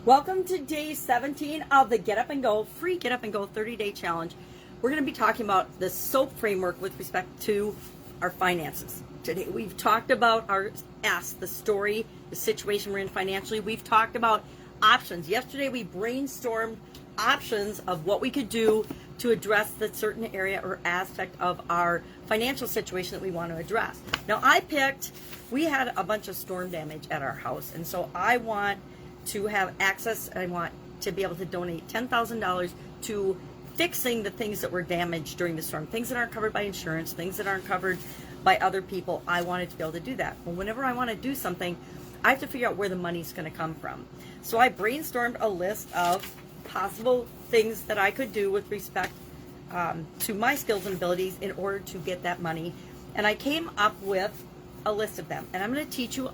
Welcome to day 17 of the Get Up and Go free Get Up and Go 30-day challenge. We're going to be talking about the SOAP framework with respect to our finances. Today we've talked about our S, the story, the situation we're in financially. We've talked about options. Yesterday we brainstormed options of what we could do to address the certain area or aspect of our financial situation that we want to address. Now we had a bunch of storm damage at our house, and so I want to have access. I want to be able to donate $10,000 to fixing the things that were damaged during the storm, things that aren't covered by insurance, things that aren't covered by other people. I wanted to be able to do that. Well, whenever I want to do something, I have to figure out where the money's going to come from. So I brainstormed a list of possible things that I could do with respect to my skills and abilities in order to get that money. And I came up with a list of them. And I'm going to teach you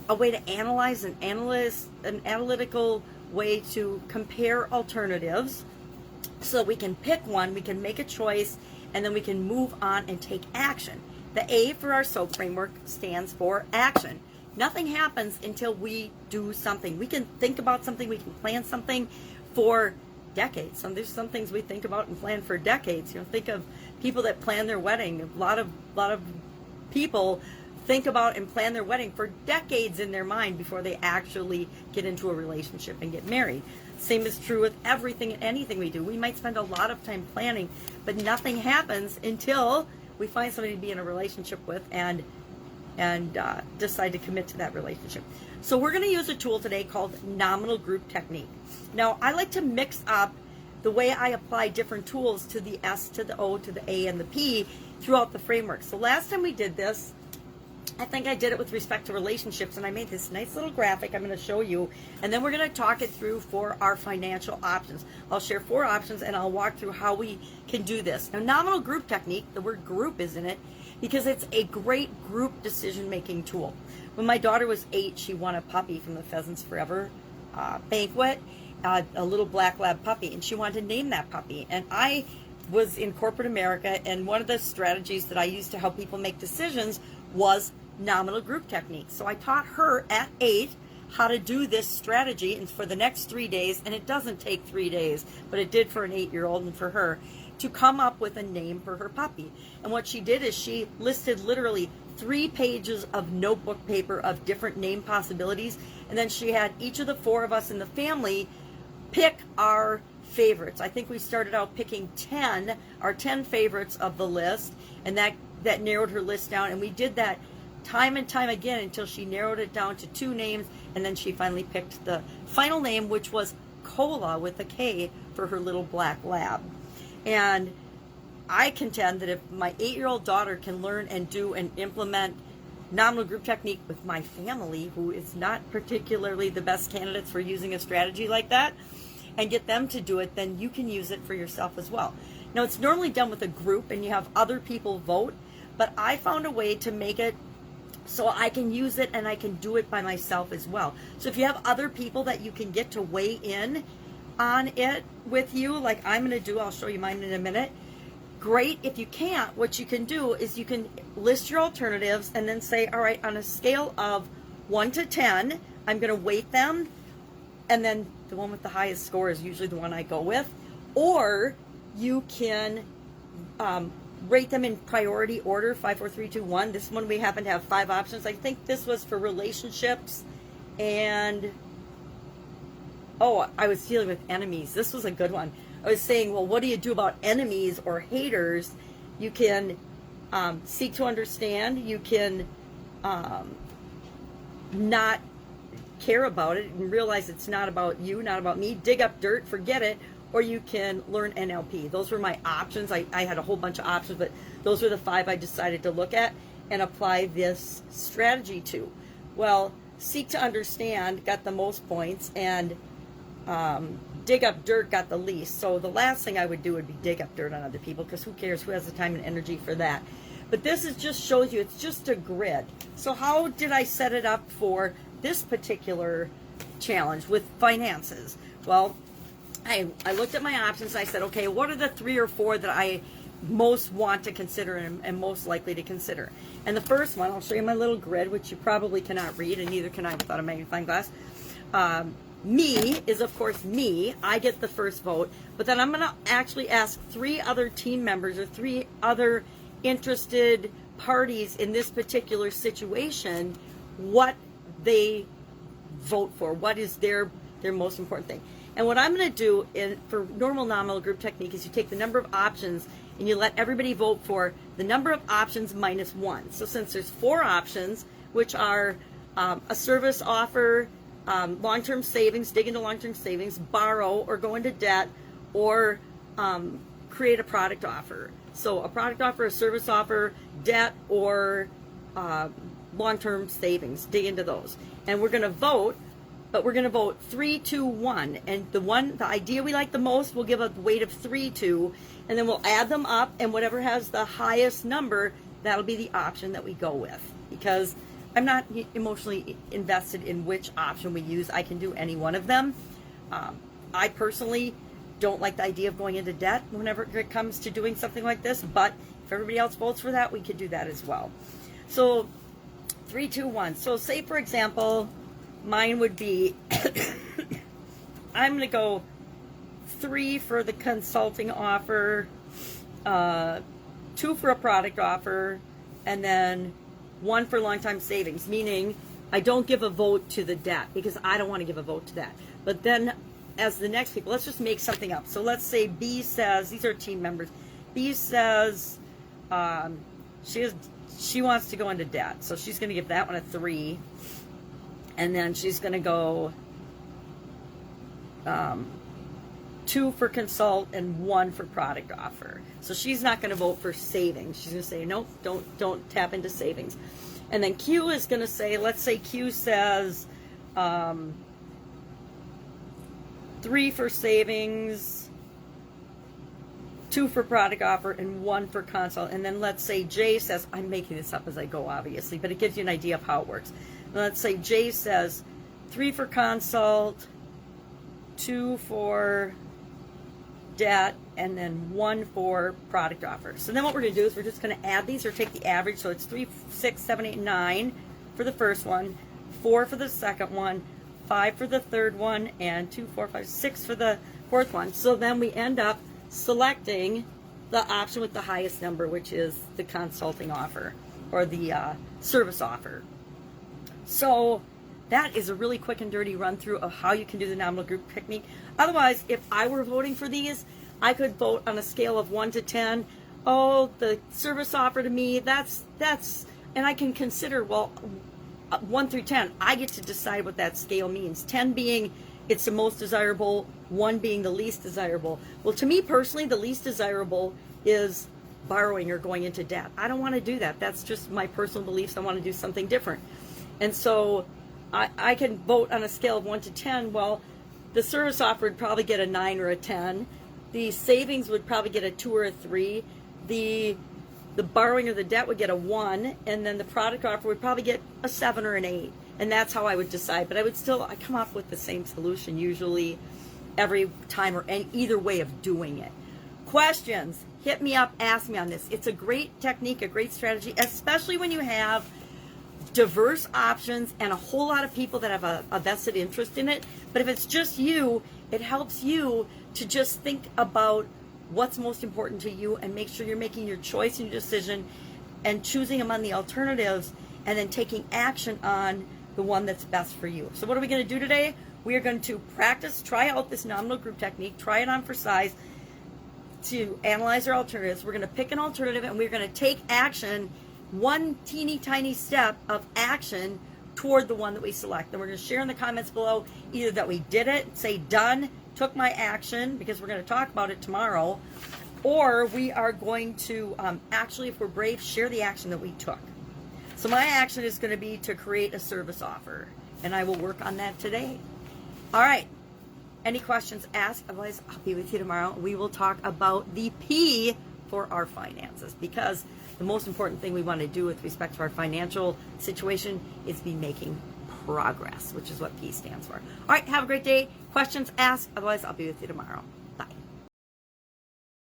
a way to analyze an analytical way to compare alternatives so we can pick one, we can make a choice, and then we can move on and take action. The A for our SOAP framework stands for action. Nothing happens until we do something. We can think about something, we can plan something for decades. There's some things we think about and plan for decades. Think of people that plan their wedding. A lot of people think about and plan their wedding for decades in their mind before they actually get into a relationship and get married. Same is true with everything and anything we do. We might spend a lot of time planning, but nothing happens until we find somebody to be in a relationship with and decide to commit to that relationship. So we're going to use a tool today called nominal group technique. Now, I like to mix up the way I apply different tools to the S, to the O, to the A, and the P throughout the framework. So last time we did this, I think I did it with respect to relationships, and I made this nice little graphic I'm going to show you, and then we're going to talk it through for our financial options. I'll share 4 options, and I'll walk through how we can do this. Now, nominal group technique, the word group is in it, because it's a great group decision-making tool. When my daughter was 8, she won a puppy from the Pheasants Forever banquet, a little black lab puppy, and she wanted to name that puppy. And I was in corporate America, and one of the strategies that I used to help people make decisions was nominal group technique. So I taught her at 8 how to do this strategy, and for the next 3 days, and it doesn't take 3 days, but it did for an 8-year-old and for her, to come up with a name for her puppy. And what she did is she listed literally 3 pages of notebook paper of different name possibilities, and then she had each of the 4 of us in the family pick our favorites. I think we started out picking 10, our 10 favorites of the list, and that narrowed her list down, and we did that time and time again until she narrowed it down to 2 names, and then she finally picked the final name, which was Cola with a K, for her little black lab. And I contend that if my 8-year-old daughter can learn and do and implement nominal group technique with my family, who is not particularly the best candidates for using a strategy like that, and get them to do it, then you can use it for yourself as well. Now, it's normally done with a group and you have other people vote, but I found a way to make it so I can use it and I can do it by myself as well. So if you have other people that you can get to weigh in on it with you, like I'm going to do, I'll show you mine in a minute. Great. If you can't, what you can do is you can list your alternatives and then say, all right, on a scale of 1 to 10, I'm going to weight them, and then the one with the highest score is usually the one I go with. Or you can rate them in priority order, 5, 4, 3, 2, 1. This one we happen to have 5 options. I think this was for relationships, and I was dealing with enemies. This was a good one. I was saying, well, what do you do about enemies or haters? You can seek to understand. You can not care about it and realize it's not about you, not about me. Dig up dirt, forget it. Or you can learn NLP. Those were my options. I had a whole bunch of options, but those were the 5 I decided to look at and apply this strategy to. Well, seek to understand got the most points, and dig up dirt got the least. So the last thing I would do would be dig up dirt on other people, because who cares? Who has the time and energy for that? But this is just shows you, it's just a grid. So how did I set it up for this particular challenge with finances? Well, I looked at my options and I said, okay, what are the 3 or 4 that I most want to consider and most likely to consider? And the first one, I'll show you my little grid, which you probably cannot read, and neither can I without a magnifying glass. me is, of course, me. I get the first vote. But then I'm going to actually ask 3 other team members or 3 other interested parties in this particular situation what they vote for. What is their most important thing. And what I'm going to do for normal nominal group technique is you take the number of options and you let everybody vote for the number of options minus 1. So since there's 4 options, which are a service offer, long-term savings, dig into long-term savings, borrow or go into debt, or create a product offer. So a product offer, a service offer, debt, or long-term savings, dig into those. And we're going to vote, but we're going to vote 3, 2, 1. And the idea we like the most, we'll give a weight of 3 to, and then we'll add them up, and whatever has the highest number, that'll be the option that we go with. Because I'm not emotionally invested in which option we use. I can do any one of them. I personally don't like the idea of going into debt whenever it comes to doing something like this, but if everybody else votes for that, we could do that as well. So 3, 2, 1. So say, for example, mine would be, I'm going to go 3 for the consulting offer, 2 for a product offer, and then 1 for long-time savings, meaning I don't give a vote to the debt because I don't want to give a vote to that. But then as the next people, let's just make something up. So let's say B says, these are team members, B says she wants to go into debt. So she's going to give that one a 3. And then she's going to go 2 for consult and 1 for product offer. So she's not going to vote for savings. She's going to say, nope, don't tap into savings. And then Q is going to say, let's say Q says 3 for savings, 2 for product offer, and 1 for consult. And then let's say J says, I'm making this up as I go, obviously, but it gives you an idea of how it works. And let's say J says 3 for consult, 2 for debt, and then 1 for product offer. So then what we're going to do is we're just going to add these or take the average. So it's 3, 6, 7, 8, 9 for the first one, 4 for the second one, 5 for the third one, and 2, 4, 5, 6 for the fourth one. So then we end up selecting the option with the highest number, which is the consulting offer or the service offer. So that is a really quick and dirty run through of how you can do the nominal group technique. Otherwise, if I were voting for these, I could vote on a scale of 1 to 10. Oh, the service offer to me, that's, and I can consider, well, 1 through 10, I get to decide what that scale means. 10 being it's the most desirable, 1 being the least desirable. Well, to me personally, the least desirable is borrowing or going into debt. I don't want to do that. That's just my personal beliefs. I want to do something different. And so I can vote on a scale of 1 to 10. Well, the service offer would probably get a 9 or a 10. The savings would probably get a 2 or a 3. The borrowing or the debt would get a 1, and then the product offer would probably get a 7 or an 8. And that's how I would decide. But I come up with the same solution usually every time, or either way of doing it. Questions? Hit me up, ask me on this. It's a great technique, a great strategy, especially when you have diverse options and a whole lot of people that have a vested interest in it. But if it's just you, it helps you to just think about what's most important to you and make sure you're making your choice and your decision and choosing among the alternatives and then taking action on the one that's best for you. So what are we going to do today? We are going to practice, try out this nominal group technique, try it on for size to analyze our alternatives. We're going to pick an alternative and we're going to take action, one teeny tiny step of action toward the one that we select. And we're going to share in the comments below either that we did it, say done, took my action, because we're going to talk about it tomorrow, or we are going to actually, if we're brave, share the action that we took. So my action is going to be to create a service offer, and I will work on that today. All right. Any questions, ask. Otherwise, I'll be with you tomorrow. We will talk about the P for our finances, because the most important thing we want to do with respect to our financial situation is be making progress, which is what P stands for. All right. Have a great day. Questions, ask. Otherwise, I'll be with you tomorrow.